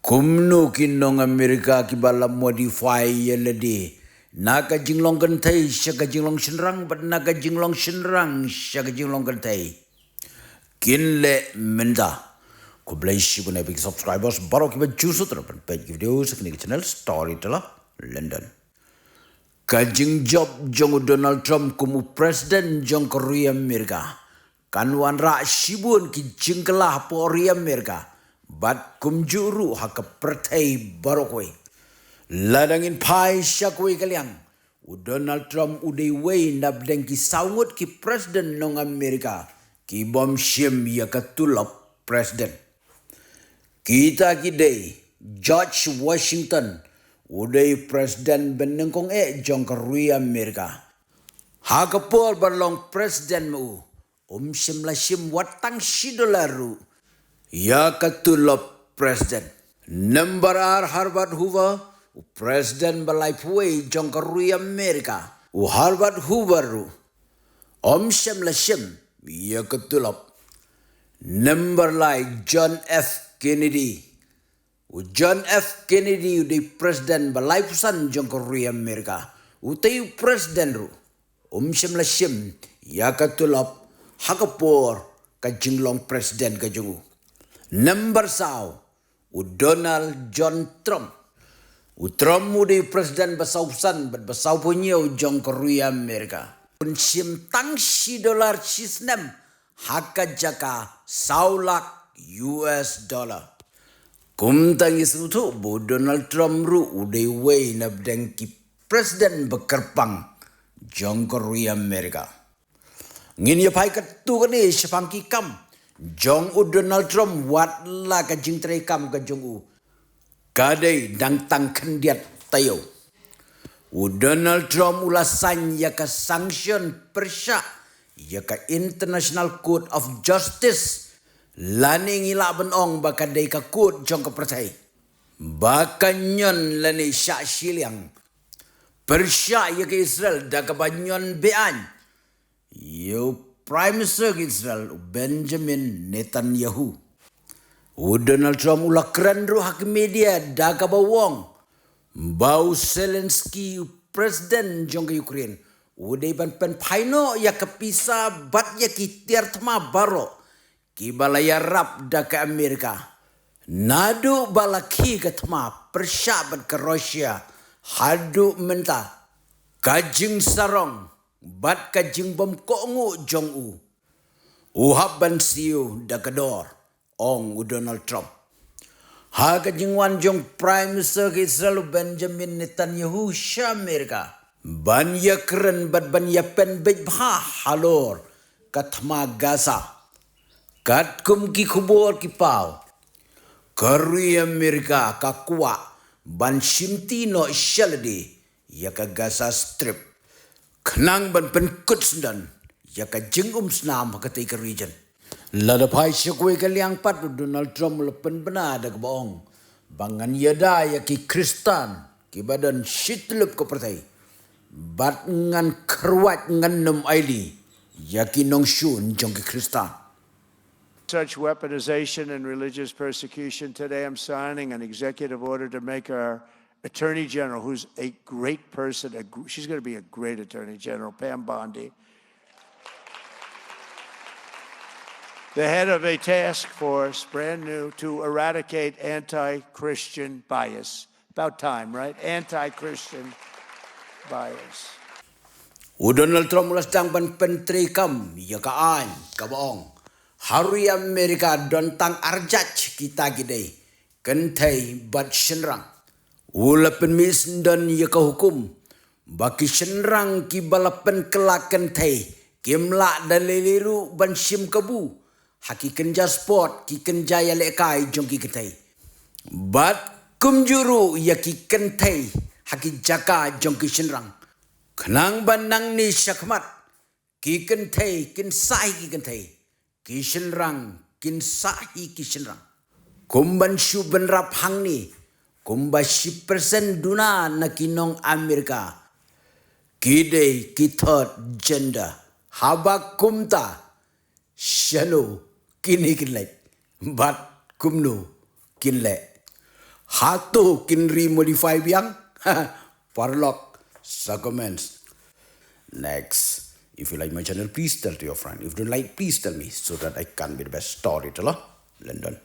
Kumnu kinong Amerika kibala modify yeledi. Naga jinglong gentai syaga jinglong shenrang but naga jinglong shenrang syaga jinglong gentai. Kinle menda. Ko blai shi guna big subscribers baro kiba jusu terapan page video sekini channel Storyteller London. Kajing job jong Donald Trump kumu presiden jong Korea Amerika. Kanwan ra shibun ki jingkelah Korea Amerika. Bat kumjuru haka pertai barokwe. Ladangin pai syakwe kaliang. Donald Trump udai wei nabdeng ki saungut ki presiden nong Amerika. Ki bom syem ya katulap presiden. Kita kidai George Washington udai presiden benengkong jong Korea Amerika. Haka pol berlong presiden mu. Syem la syem watang $1 ya katulap presiden. Number Harvard Hoover, presiden balai puai jong Korea Amerika. Harvard Hoover, syem la syem ya katulap. Number lai John F. Kennedy. John F. Kennedy di presiden balai pusan jong Korea Amerika. Utai presiden ru. Syem la syem ya katulap hakapor kajinglong presiden kajongu. Number saw, Donald John Trump. Trump di presiden basausan basau punya jong Korea Amerika. Pensim tang $1 cisnem haka jaka saulak US dollar. Kum tangis itu bo Donald Trump ru udai wei nabdeng ki presiden bekerpang jong Korea Amerika. Ngin ya pai ketu kani sepang ki kam. Jong Donald Trump wat la ka jing trekam ka jong kadai dang tang kendiat tayo. Donald Trump ulasan ya ka sanction persya ya ka International Court of Justice lani ngila benong bakadai ka court jong ka pertai. Bakanyon lani syak siliang persya ya ka Israel da ka banyon bean. Yo Prime Minister Israel Benjamin Netanyahu. Donald Trump ulah keren ru hak media daga bawang. Bau Zelensky presiden jong ke Ukraine. Udai ban pen paino ya kepisa bat ya kitiar tama baro. Ki balaya rap daga Amerika. Nadu balaki ke tama persyabat ke Rusia. Hadu menta. Kajing sarong. Bat kajing bom kongu jong uhab ban siu dakador ong Donald Trump. Ha kajing wan jong Prime Minister Israel Benjamin Netanyahu sya Amerika. Ban ya keren bat ban ya pen bej bha halor katma Gaza. Kat kum ki kubor ki pau. Korea Amerika kakwa ban shimtino shaladi ya ka Gaza Strip. Kenang ban penkut sendan ya ka jengum senam ka tai ka region. Lada pai syakwe kaliang pat Donald Trump lepen benar dak bohong. Bangan yada ya ki Kristan ki badan shitlup ko pertai. Bat ngan kerwat ngan nem aili ya ki nong shun jong ki Kristan. Such weaponization and religious persecution, today I'm signing an executive order to make our Attorney General, who's a great person, she's going to be a great Attorney General, Pam Bondi, the head of a task force, brand new, to eradicate anti-Christian bias. About time, right? Anti-Christian bias. Donald Trump ulas dang ban pentri kam ya kaan kabaong. Hari Amerika don tang arjat kita gidei. Kentai bat shenrang. Ulapen misdan ya ka hukum. Baki shenrang ki balapen kelaken tai. Kimla daliliru ban sim kabu. Haki kenja sport ki kenja ya lekai jong ki ketai. Bat kumjuru ya ki kentai. Haki jaka jong ki shenrang. Kenang banang ni syakmat. Ki kentai kin sahi ki kentai. Ki shenrang kin sahi ki shenrang. Kumban syu ben rap hang ni. Kumba 10% duna na kinong Amerika. Kide ki third gender. Haba kumta. Shano kini kinlek. Bat kumno kinlek. Hatu kinri modify biang. Parlok sa comments. Next, if you like my channel, please tell to your friend. If you don't like, please tell me so that I can be the best storyteller. London.